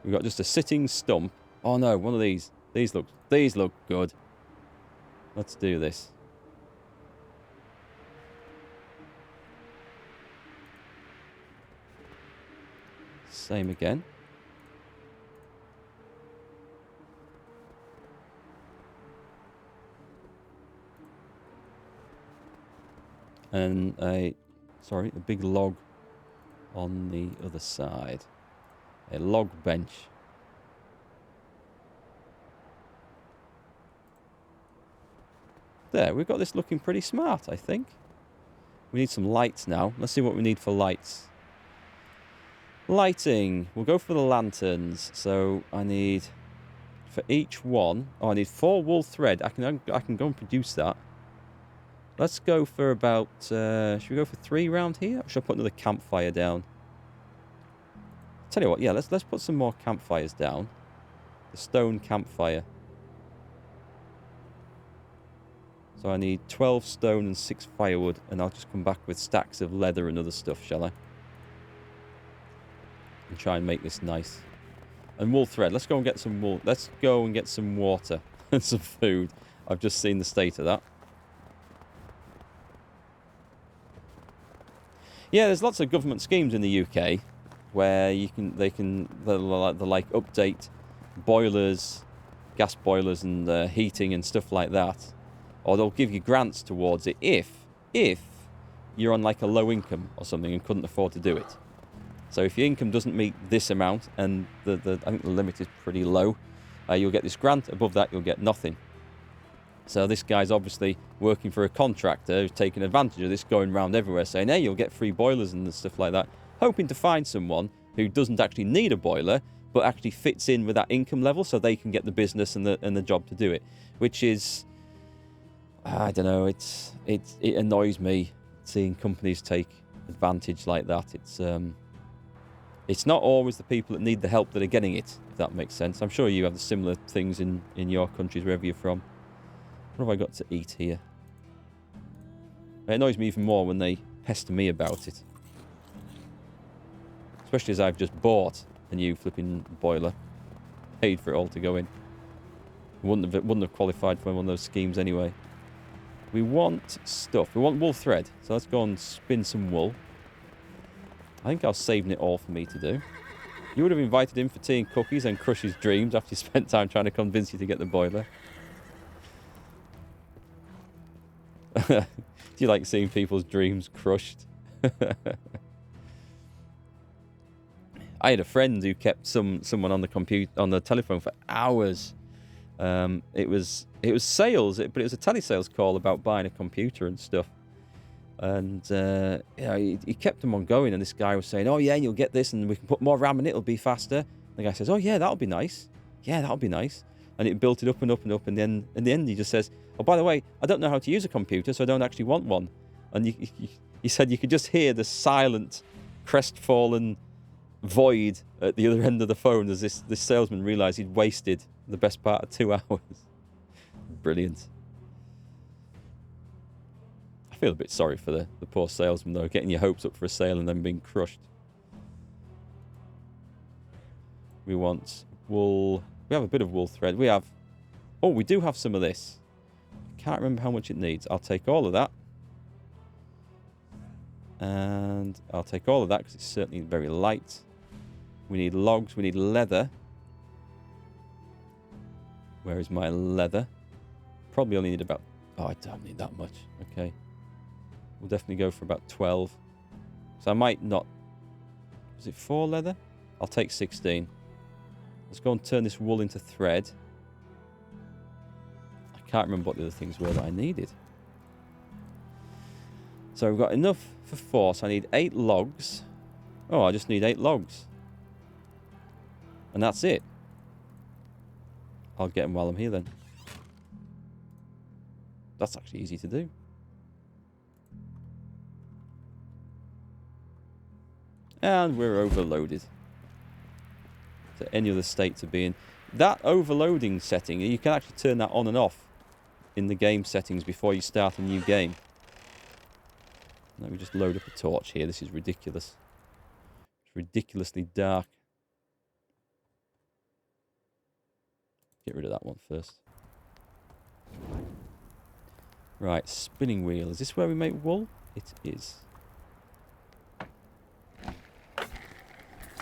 We've got just a sitting stump. Oh no, one of these. These look good. Let's do this. Same again. And a big log on the other side. A log bench. There, we've got this looking pretty smart, I think. We need some lights now. Let's see what we need for lights. Lighting. We'll go for the lanterns. So I need, for each one, I need 4 wool thread. I can go and produce that. Let's go for about, should we go for 3 round here? Or should I put another campfire down? Tell you what, yeah, let's put some more campfires down. The stone campfire. So I need 12 stone and 6 firewood, and I'll just come back with stacks of leather and other stuff, shall I? And try and make this nice. And wool thread. Let's go and get some wool. Let's go and get some water and some food. I've just seen the state of that. Yeah, there's lots of government schemes in the UK where they'll like update boilers, gas boilers and heating and stuff like that. Or they'll give you grants towards it if you're on like a low income or something and couldn't afford to do it. So if your income doesn't meet this amount, and I think the limit is pretty low, you'll get this grant. Above that, you'll get nothing. So this guy's obviously working for a contractor who's taking advantage of this, going around everywhere saying, hey, you'll get free boilers and stuff like that, hoping to find someone who doesn't actually need a boiler, but actually fits in with that income level so they can get the business and the job to do it. Which is, I don't know, it annoys me seeing companies take advantage like that. It's not always the people that need the help that are getting it, if that makes sense. I'm sure you have the similar things in your countries, wherever you're from. What have I got to eat here? It annoys me even more when they pester me about it. Especially as I've just bought a new flipping boiler. Paid for it all to go in. Wouldn't have qualified for one of those schemes anyway. We want stuff. We want wool thread. So let's go and spin some wool. I think I was saving it all for me to do. You would have invited him for tea and cookies and crush his dreams after you spent time trying to convince you to get the boiler. Do you like seeing people's dreams crushed? I had a friend who kept someone on the telephone for hours. It was sales, but it was a telesales call about buying a computer and stuff. And he kept them on going, and this guy was saying, oh yeah, you'll get this and we can put more RAM in it, it'll be faster. The guy says, oh yeah, that'll be nice. Yeah, that'll be nice. And it built it up and up and up, and then in the end he just says, oh, by the way, I don't know how to use a computer, so I don't actually want one. And he said you could just hear the silent, crestfallen void at the other end of the phone as this salesman realised he'd wasted the best part of 2 hours. Brilliant. I feel a bit sorry for the poor salesman, though, getting your hopes up for a sale and then being crushed. We want wool. We have a bit of wool thread. We do have some of this. I can't remember how much it needs. I'll take all of that. And I'll take all of that because it's certainly very light. We need logs. We need leather. Where is my leather? Probably only need about... Oh, I don't need that much. Okay. We'll definitely go for about 12. So I might not... Is it 4 leather? I'll take 16. Let's go and turn this wool into thread. I can't remember what the other things were that I needed. So we've got enough for 4. So I need 8 logs. Oh, I just need 8 logs. And that's it. I'll get them while I'm here then. That's actually easy to do. And we're overloaded. To any other state to be in. That overloading setting, you can actually turn that on and off in the game settings before you start a new game. Let me just load up a torch here. This is ridiculous. It's ridiculously dark. Get rid of that one first. Right, spinning wheel. Is this where we make wool? It is.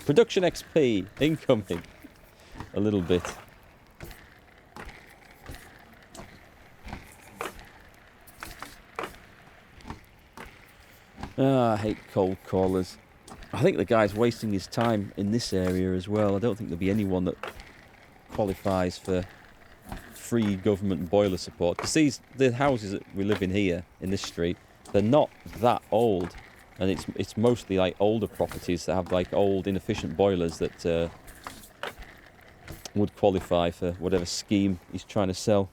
Production XP incoming. A little bit. I hate cold callers. I think the guy's wasting his time in this area as well. I don't think there'll be anyone that qualifies for free government boiler support. Because the houses that we live in here, in this street, they're not that old. And it's mostly like older properties that have like old inefficient boilers that would qualify for whatever scheme he's trying to sell.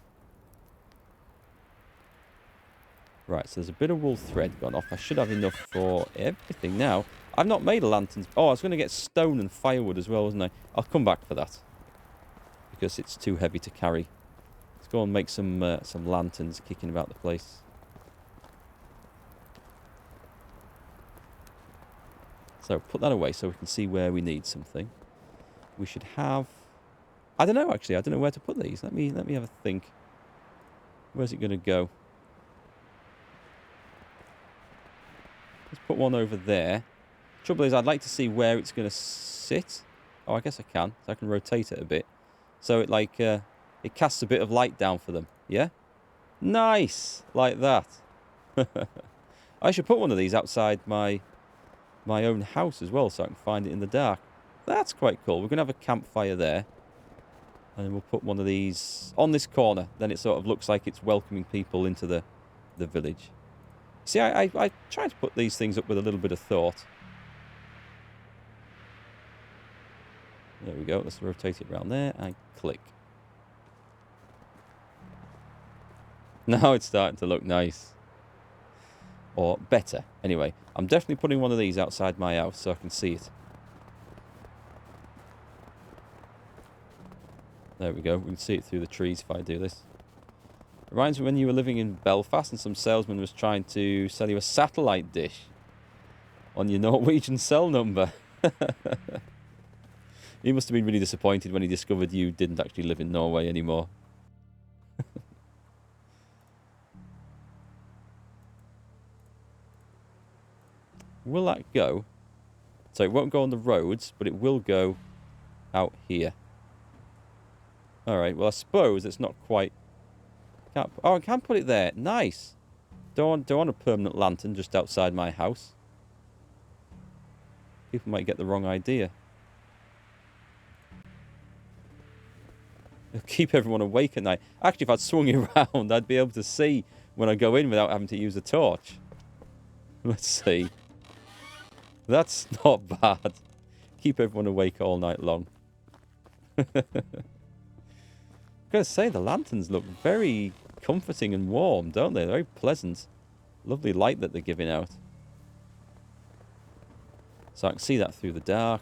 Right, so there's a bit of wool thread gone off. I should have enough for everything now. I've not made a lantern. Oh, I was going to get stone and firewood as well, wasn't I? I'll come back for that. Because it's too heavy to carry. Let's go and make some lanterns kicking about the place. So put that away so we can see where we need something. We should have... I don't know, actually. I don't know where to put these. Let me have a think. Where's it going to go? Let's put one over there. Trouble is, I'd like to see where it's going to sit. Oh, I guess I can. So I can rotate it a bit. So it like it casts a bit of light down for them. Yeah? Nice! Like that. I should put one of these outside my own house as well so I can find it in the dark. That's quite cool. We're going to have a campfire there. And we'll put one of these on this corner. Then it sort of looks like it's welcoming people into the village. See, I try to put these things up with a little bit of thought. There we go. Let's rotate it around there and click. Now it's starting to look nice. Or better. Anyway, I'm definitely putting one of these outside my house so I can see it. There we go. We can see it through the trees if I do this. Reminds me when you were living in Belfast and some salesman was trying to sell you a satellite dish on your Norwegian cell number. He must have been really disappointed when he discovered you didn't actually live in Norway anymore. Will that go? So it won't go on the roads, but it will go out here. Alright, well I suppose it's not quite... Oh, I can put it there. Nice. Don't want a permanent lantern just outside my house. People might get the wrong idea. It'll keep everyone awake at night. Actually, if I'd swung it around, I'd be able to see when I go in without having to use a torch. Let's see. That's not bad. Keep everyone awake all night long. I've got to say, the lanterns look very comforting and warm, don't they? They're very pleasant. Lovely light that they're giving out. So I can see that through the dark.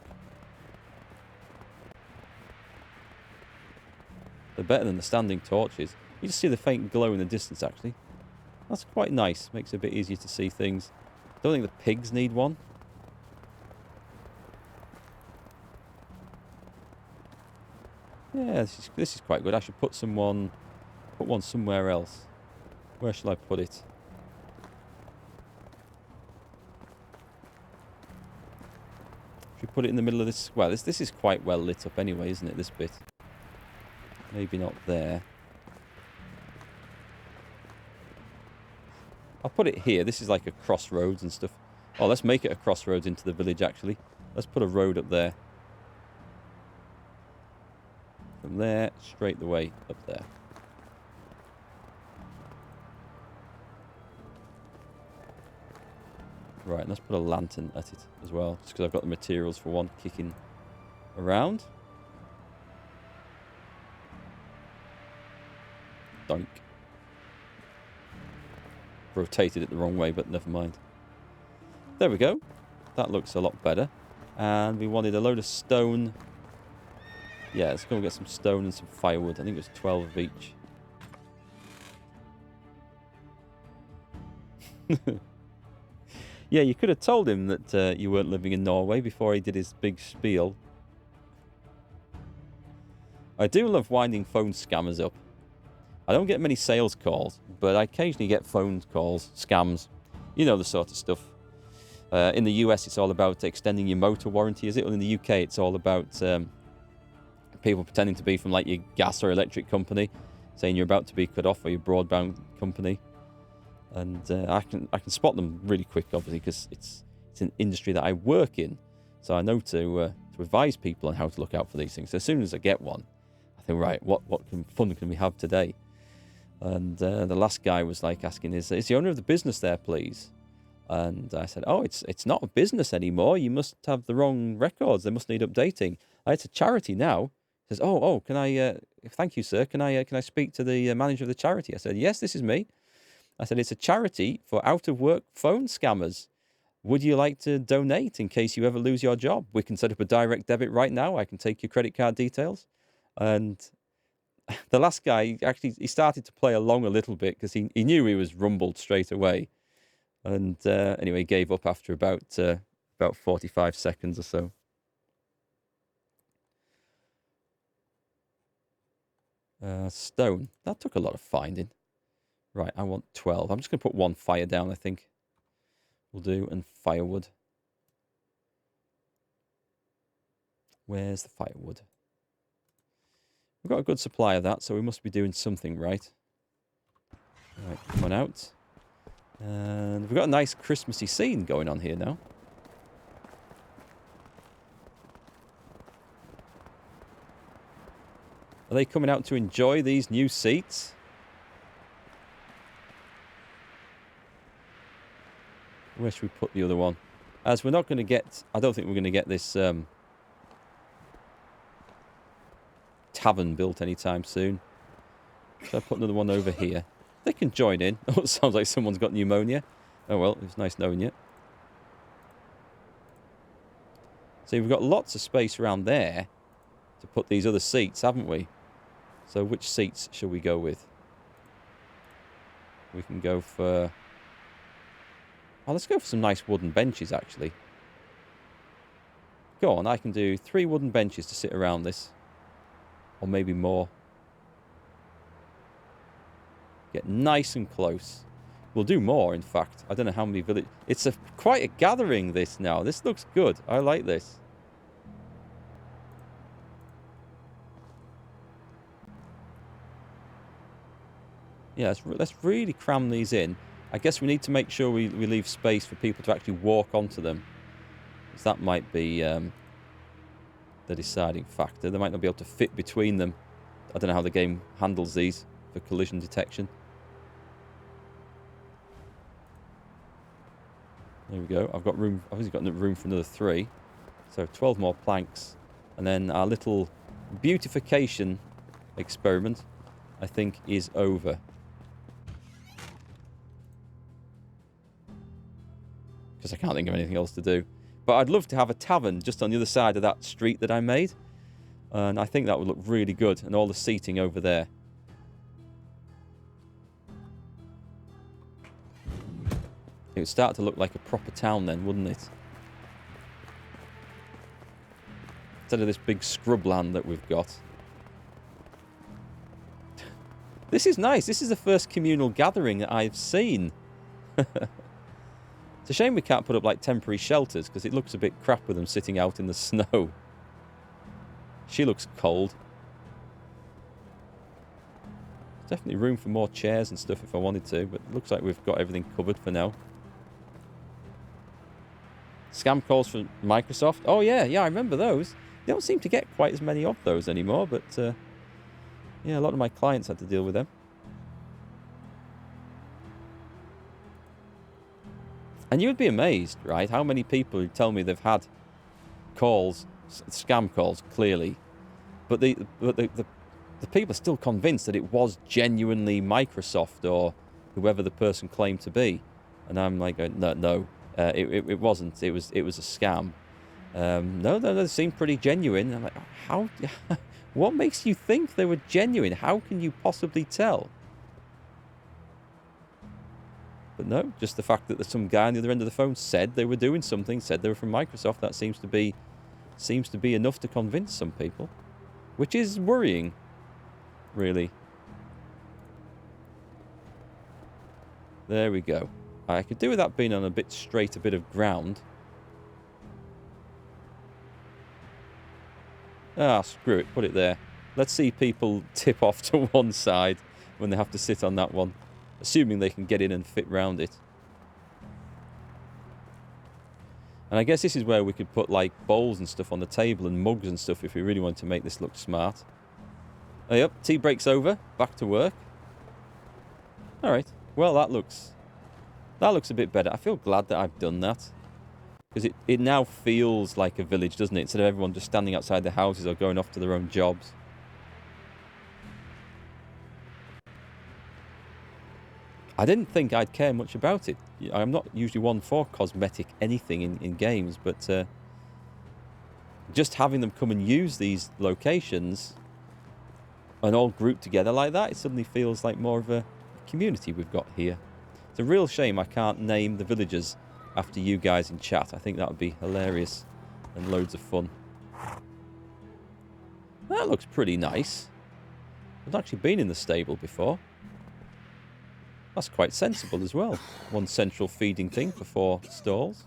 They're better than the standing torches. You just see the faint glow in the distance, actually. That's quite nice. Makes it a bit easier to see things. Don't think the pigs need one. Yeah, this is quite good. I should put one somewhere else. Where shall I put it? Should we put it in the middle of this? Well, this is quite well lit up anyway, isn't it, this bit? Maybe not there. I'll put it here. This is like a crossroads and stuff. Oh, let's make it a crossroads into the village, actually. Let's put a road up there. From there, straight the way up there. Right, let's put a lantern at it as well, just because I've got the materials for one kicking around. Doink. Rotated it the wrong way, but never mind. There we go. That looks a lot better. And we wanted a load of stone. Yeah, let's go and get some stone and some firewood. I think it was 12 of each. Yeah, you could have told him that you weren't living in Norway before he did his big spiel. I do love winding phone scammers up. I don't get many sales calls, but I occasionally get phone calls, scams. You know the sort of stuff. In the US, it's all about extending your motor warranty, is it? Well, in the UK, it's all about people pretending to be from like your gas or electric company, saying you're about to be cut off, or your broadband company. And I can spot them really quick, obviously, because it's an industry that I work in. So I know to advise people on how to look out for these things. So as soon as I get one, I think, right, what fun can we have today? And the last guy was like asking, is the owner of the business there, please? And I said, oh, it's not a business anymore. You must have the wrong records. They must need updating. It's a charity now. He says, oh, can I? Thank you, sir. Can I speak to the manager of the charity? I said, yes, this is me. I said, it's a charity for out-of-work phone scammers. Would you like to donate in case you ever lose your job? We can set up a direct debit right now. I can take your credit card details. And the last guy, actually, he started to play along a little bit because he knew he was rumbled straight away. And anyway, he gave up after about 45 seconds or so. Stone. That took a lot of finding. Right, I want 12. I'm just going to put one fire down, I think. Will do, and firewood. Where's the firewood? We've got a good supply of that, so we must be doing something right. Right, come on out. And we've got a nice Christmassy scene going on here now. Are they coming out to enjoy these new seats? Where should we put the other one? As we're not going to get... I don't think we're going to get this tavern built anytime soon. So I'll put another one over here. They can join in. Oh, it sounds like someone's got pneumonia. Oh well, it's nice knowing you. See, we've got lots of space around there to put these other seats, haven't we? So which seats shall we go with? We can go for... Oh, let's go for some nice wooden benches, actually. Go on, I can do 3 wooden benches to sit around this. Or maybe more. Get nice and close. We'll do more, in fact. I don't know how many villages... It's quite a gathering, this, now. This looks good. I like this. Yeah, let's really cram these in. I guess we need to make sure we leave space for people to actually walk onto them. Because that might be the deciding factor. They might not be able to fit between them. I don't know how the game handles these for collision detection. There we go. I've got room. I've obviously got room for another 3. So 12 more planks. And then our little beautification experiment, I think, is over. Because I can't think of anything else to do. But I'd love to have a tavern just on the other side of that street that I made. And I think that would look really good. And all the seating over there. It would start to look like a proper town then, wouldn't it? Instead of this big scrubland that we've got. This is nice. This is the first communal gathering that I've seen. It's a shame we can't put up like temporary shelters because it looks a bit crap with them sitting out in the snow. She looks cold. There's definitely room for more chairs and stuff if I wanted to, but it looks like we've got everything covered for now. Scam calls from Microsoft. Oh yeah, I remember those. They don't seem to get quite as many of those anymore, but yeah, a lot of my clients had to deal with them. And you would be amazed, right, how many people tell me they've had calls, scam calls, clearly, but the people are still convinced that it was genuinely Microsoft or whoever the person claimed to be. And I'm like, no, it wasn't. It was a scam. No, they seem pretty genuine. I'm like, how? What makes you think they were genuine? How can you possibly tell? But no, just the fact that some guy on the other end of the phone said they were doing something, said they were from Microsoft, that seems to be enough to convince some people. which is worrying, really. There we go. I could do with that being on a bit straighter bit of ground. Ah, screw it. Put it there. Let's see people tip off to one side when they have to sit on that one. Assuming they can get in and fit round it. And I guess this is where we could put, like, bowls and stuff on the table and mugs and stuff if we really want to make this look smart. Oh, yep. Tea break's over. Back to work. Alright. Well, that looks a bit better. I feel glad that I've done that. Because it now feels like a village, doesn't it? Instead of everyone just standing outside their houses or going off to their own jobs. I didn't think I'd care much about it. I'm not usually one for cosmetic anything in games, but just having them come and use these locations and all grouped together like that, it suddenly feels like more of a community we've got here. It's a real shame I can't name the villagers after you guys in chat. I think that would be hilarious and loads of fun. That looks pretty nice. I've actually been in the stable before. That's quite sensible as well. One central feeding thing for 4 stalls.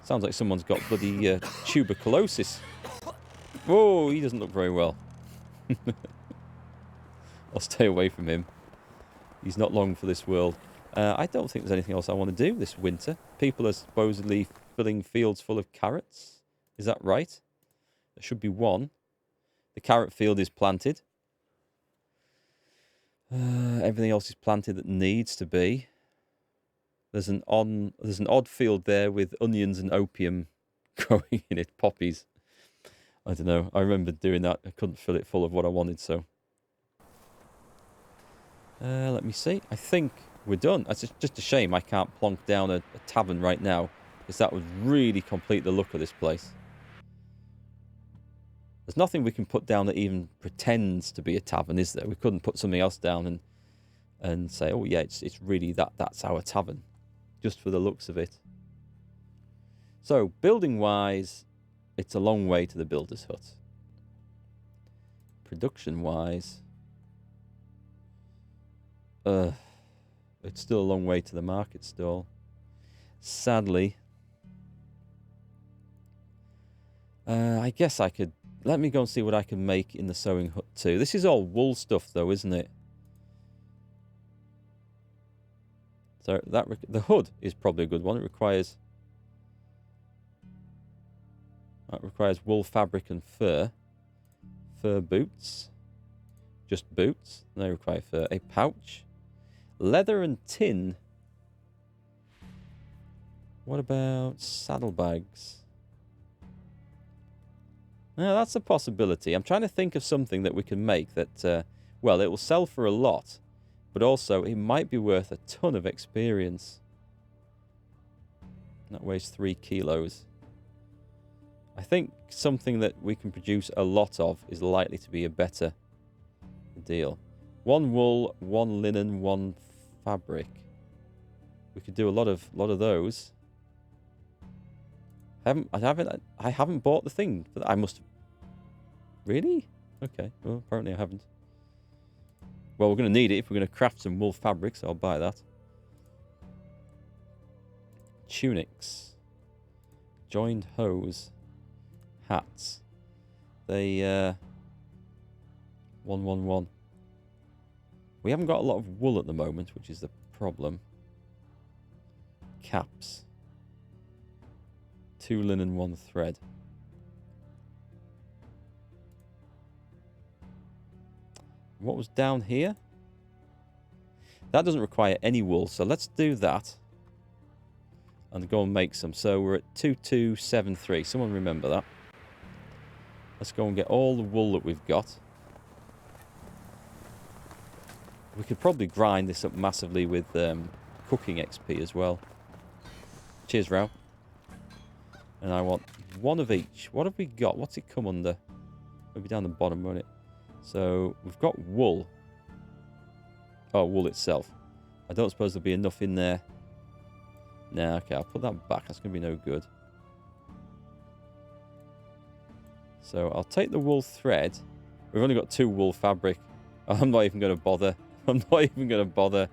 Sounds like someone's got bloody tuberculosis. Whoa, he doesn't look very well. I'll stay away from him. He's not long for this world. I don't think there's anything else I want to do this winter. People are supposedly filling fields full of carrots. Is that right? There should be one. The carrot field is planted. Everything else is planted that needs to be. There's an odd field there with onions and opium growing in it, poppies. I don't know. I remember doing that. I couldn't fill it full of what I wanted, so. Let me see. I think we're done. It's just a shame I can't plonk down a tavern right now, because that would really complete the look of this place. There's nothing we can put down that even pretends to be a tavern, is there? We couldn't put something else down and say, oh yeah, it's really that's our tavern, just for the looks of it. So, building-wise, it's a long way to the builder's hut. Production-wise, it's still a long way to the market stall. Sadly, I guess I could. Let me go and see what I can make in the sewing hut too. This is all wool stuff though, isn't it? So the hood is probably a good one. It requires wool, fabric, and fur. Fur boots, just boots. They require fur. A pouch, leather and tin. What about saddlebags? Now, that's a possibility. I'm trying to think of something that we can make that, well, it will sell for a lot, but also it might be worth a ton of experience. That weighs 3 kilos. I think something that we can produce a lot of is likely to be a better deal. 1 wool, 1 linen, 1 fabric. We could do a lot of those. I haven't bought the thing. I must have. Really? Okay. Well, apparently I haven't. Well, we're going to need it if we're going to craft some wool fabric, so I'll buy that. Tunics. Joined hose. Hats. They, 111. We haven't got a lot of wool at the moment, which is the problem. Caps. 2 linen, 1 thread. What was down here? That doesn't require any wool, so let's do that. And go and make some. So we're at 2273. Someone remember that. Let's go and get all the wool that we've got. We could probably grind this up massively with cooking XP as well. Cheers, Rao. And I want 1 of each. What have we got? What's it come under? Maybe down the bottom, won't it? So, we've got wool. Oh, wool itself. I don't suppose there'll be enough in there. Nah, okay, I'll put that back. That's going to be no good. So I'll take the wool thread. We've only got 2 wool fabric. I'm not even going to bother. I'm not even going to bother.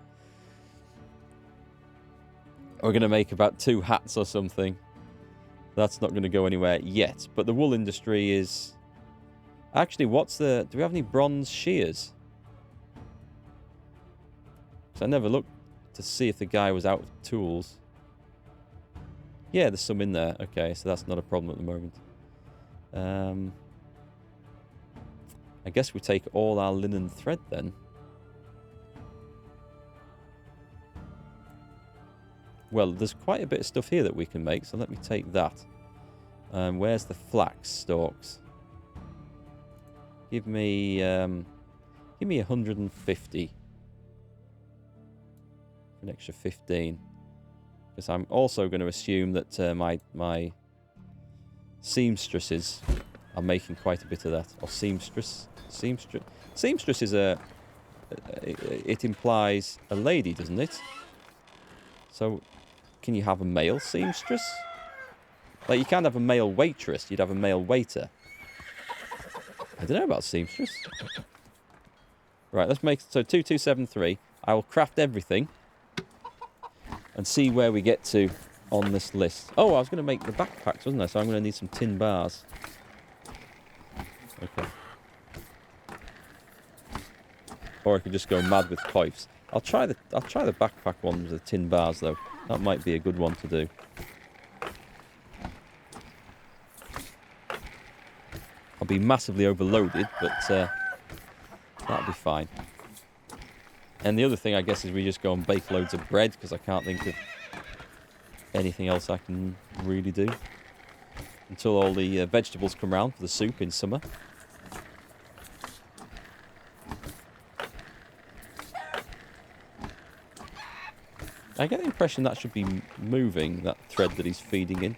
We're going to make about 2 hats or something. That's not going to go anywhere yet. But the wool industry is... Actually, what's the... Do we have any bronze shears? Because I never looked to see if the guy was out of tools. Yeah, there's some in there. Okay, so that's not a problem at the moment. I guess we take all our linen thread then. Well, there's quite a bit of stuff here that we can make, so let me take that. Where's the flax stalks? Give me 150. An extra 15. Because I'm also going to assume that my seamstresses are making quite a bit of that. Or seamstress. Seamstress is a... It implies a lady, doesn't it? So, can you have a male seamstress? Like, you can't have a male waitress. You'd have a male waiter. I don't know about seamstress. Right, let's make... So, 2273. I will craft everything. And see where we get to on this list. Oh, I was going to make the backpacks, wasn't I? So I'm going to need some tin bars. Okay. Or I could just go mad with pipes. I'll try the backpack one with the tin bars though. That might be a good one to do. I'll be massively overloaded, but that'll be fine. And the other thing, I guess, is we just go and bake loads of bread, because I can't think of anything else I can really do. Until all the vegetables come round for the soup in summer. I get the impression that should be moving, that thread that he's feeding in.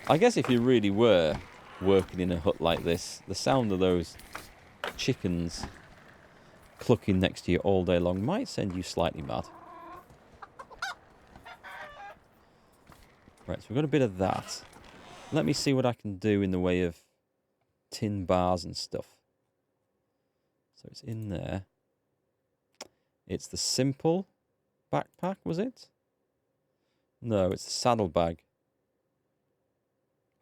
I guess if you really were working in a hut like this, the sound of those chickens clucking next to you all day long might send you slightly mad. Right, so we've got a bit of that. Let me see what I can do in the way of tin bars and stuff. So it's in there. It's the simple backpack, was it? No, it's the saddlebag.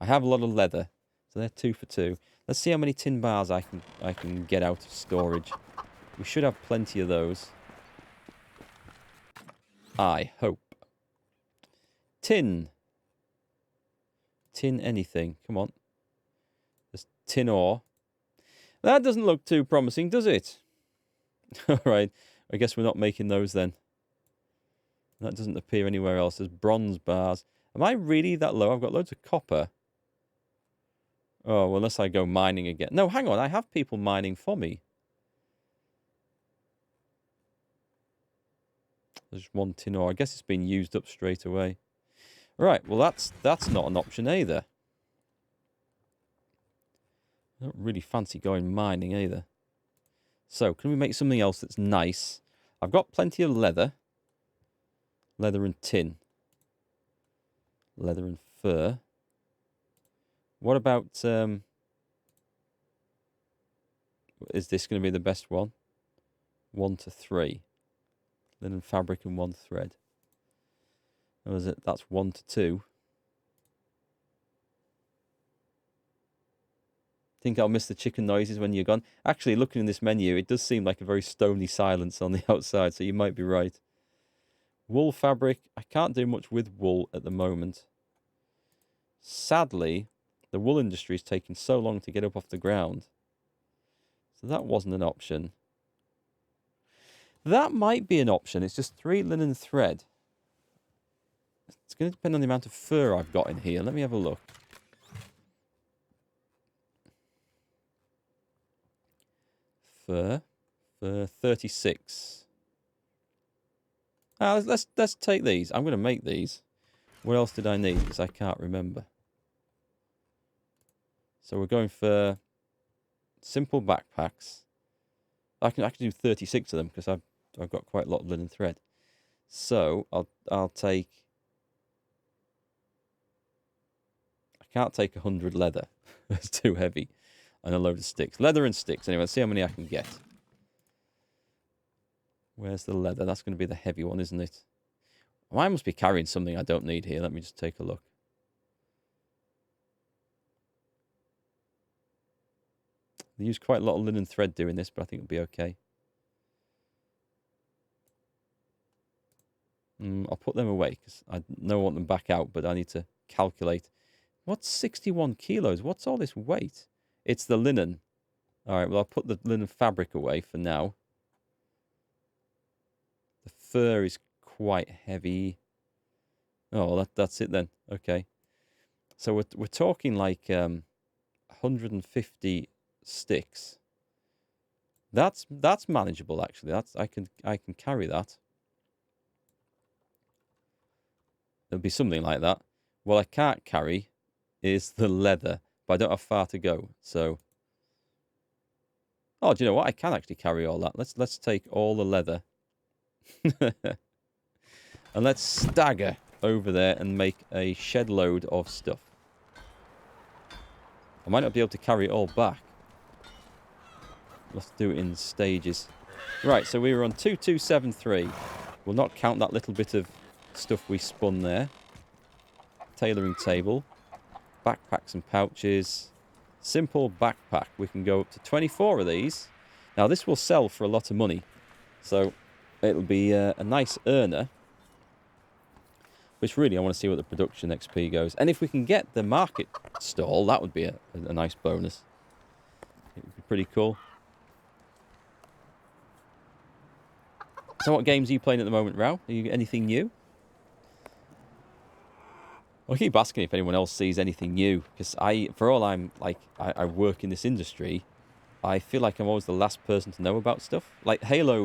I have a lot of leather, so they're 2 for 2. Let's see how many tin bars I can get out of storage. We should have plenty of those. I hope. Tin. Tin anything. Come on. There's tin ore. That doesn't look too promising, does it? Alright, I guess we're not making those then. That doesn't appear anywhere else. There's bronze bars. Am I really that low? I've got loads of copper. Oh, well, unless I go mining again. No, hang on. I have people mining for me. There's 1 tin ore. I guess it's been used up straight away. Right, well, that's not an option either. I don't really fancy going mining either. So, can we make something else that's nice? I've got plenty of leather. Leather and tin. Leather and fur. What about, is this going to be the best one? 1 to 3. Linen fabric and 1 thread. Or is it? That's 1 to 2. Think I'll miss the chicken noises when you're gone. Actually, looking in this menu, it does seem like a very stony silence on the outside, so you might be right. Wool fabric. I can't do much with wool at the moment. Sadly, the wool industry is taking so long to get up off the ground. So that wasn't an option. That might be an option. It's just 3 linen thread. It's going to depend on the amount of fur I've got in here. Let me have a look. Fur 36. Let's take these. I'm going to make these. What else did I need? Because I can't remember. So we're going for Simple backpacks. I can do 36 of them because I've got quite a lot of linen thread. So I'll take. I can't take 100 leather. It's too heavy. And a load of sticks. Leather and sticks. Anyway, let's see how many I can get. Where's the leather? That's going to be the heavy one, isn't it? Oh, I must be carrying something I don't need here. Let me just take a look. They use quite a lot of linen thread doing this, but I think it'll be okay. I'll put them away because I don't want them back out, but I need to calculate. What's 61 kilos? What's all this weight? It's the linen. All right, well, I'll put the linen fabric away for now. The fur is quite heavy. Oh, well, that's it then. Okay. So we're talking like 150 sticks. That's manageable actually. I can carry that. There'll be something like that. What I can't carry is the leather, but I don't have far to go. So, oh, do you know what? I can actually carry all that. Let's take all the leather, and let's stagger over there and make a shed load of stuff. I might not be able to carry it all back. Let's do it in stages. Right, so we were on 2273. We'll not count that little bit of stuff we spun there. Tailoring table. Backpacks and pouches. Simple backpack. We can go up to 24 of these. Now, this will sell for a lot of money. So, it'll be a nice earner. Which really, I want to see what the production XP goes. And if we can get the market stall, that would be a nice bonus. It would be pretty cool. So what games are you playing at the moment, Rao? Are you anything new? I keep asking if anyone else sees anything new, because for all I work in this industry, I feel like I'm always the last person to know about stuff. Like Halo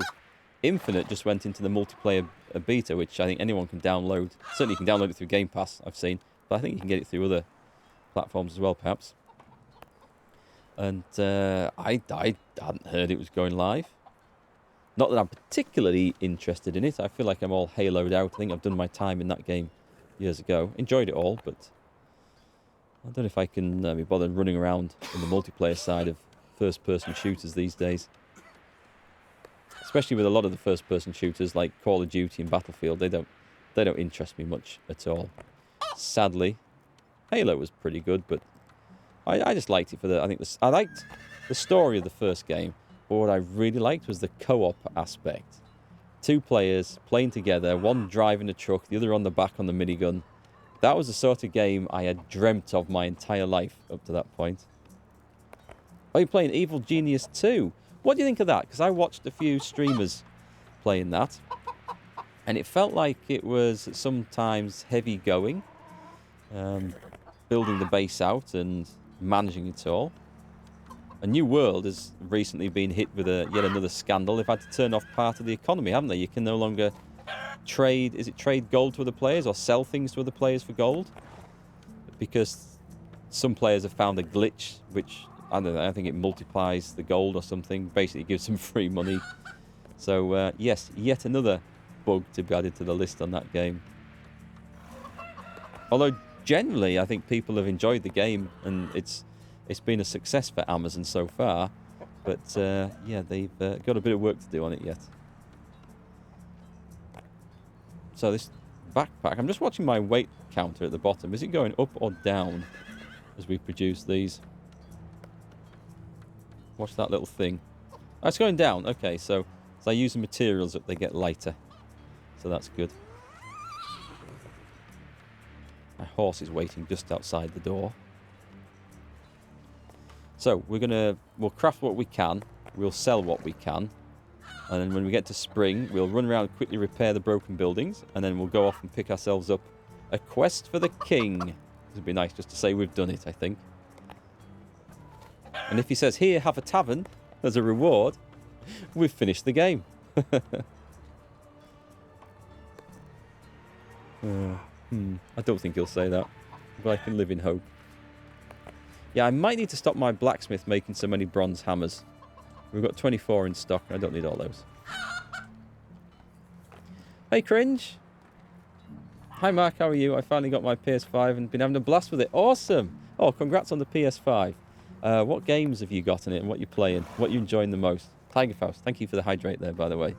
Infinite just went into the multiplayer beta, which I think anyone can download. Certainly you can download it through Game Pass, I've seen, but I think you can get it through other platforms as well, perhaps. And I hadn't heard it was going live. Not that I'm particularly interested in it. I feel like I'm all haloed out. I think I've done my time in that game years ago. Enjoyed it all, but I don't know if I can be bothered running around in the multiplayer side of first-person shooters these days. Especially with a lot of the first-person shooters like Call of Duty and Battlefield, they don't interest me much at all. Sadly, Halo was pretty good, but I just liked it for the. I liked the story of the first game. But what I really liked was the co-op aspect. 2 players playing together, one driving a truck, the other on the back on the minigun. That was the sort of game I had dreamt of my entire life up to that point. Are you playing Evil Genius 2? What do you think of that? Because I watched a few streamers playing that, and it felt like it was sometimes heavy going, building the base out and managing it all. A New World has recently been hit with yet another scandal. They've had to turn off part of the economy, haven't they? You can no longer trade. Is it trade gold to other players or sell things to other players for gold? Because some players have found a glitch, which I don't know. I think it multiplies the gold or something. Basically, gives them free money. So yes, yet another bug to be added to the list on that game. Although generally, I think people have enjoyed the game and it's been a success for Amazon so far, but yeah, they've got a bit of work to do on it yet. So this backpack, I'm just watching my weight counter at the bottom. Is it going up or down as we produce these? Watch that little thing. Oh, it's going down. Okay, so as I use the materials up, they get lighter. So that's good. My horse is waiting just outside the door. So we'll craft what we can, we'll sell what we can, and then when we get to spring, we'll run around and quickly repair the broken buildings, and then we'll go off and pick ourselves up a quest for the king. It'd be nice just to say we've done it, I think. And if he says, here, have a tavern as a reward, we've finished the game. I don't think he'll say that, but I can live in hope. Yeah, I might need to stop my blacksmith making so many bronze hammers. We've got 24 in stock. I don't need all those. Hey, Cringe. Hi, Mark. How are you? I finally got my PS5 and been having a blast with it. Awesome. Oh, congrats on the PS5. What games have you got in it and what you're playing? What you enjoying the most? Tiger Faust, thank you for the hydrate there, by the way.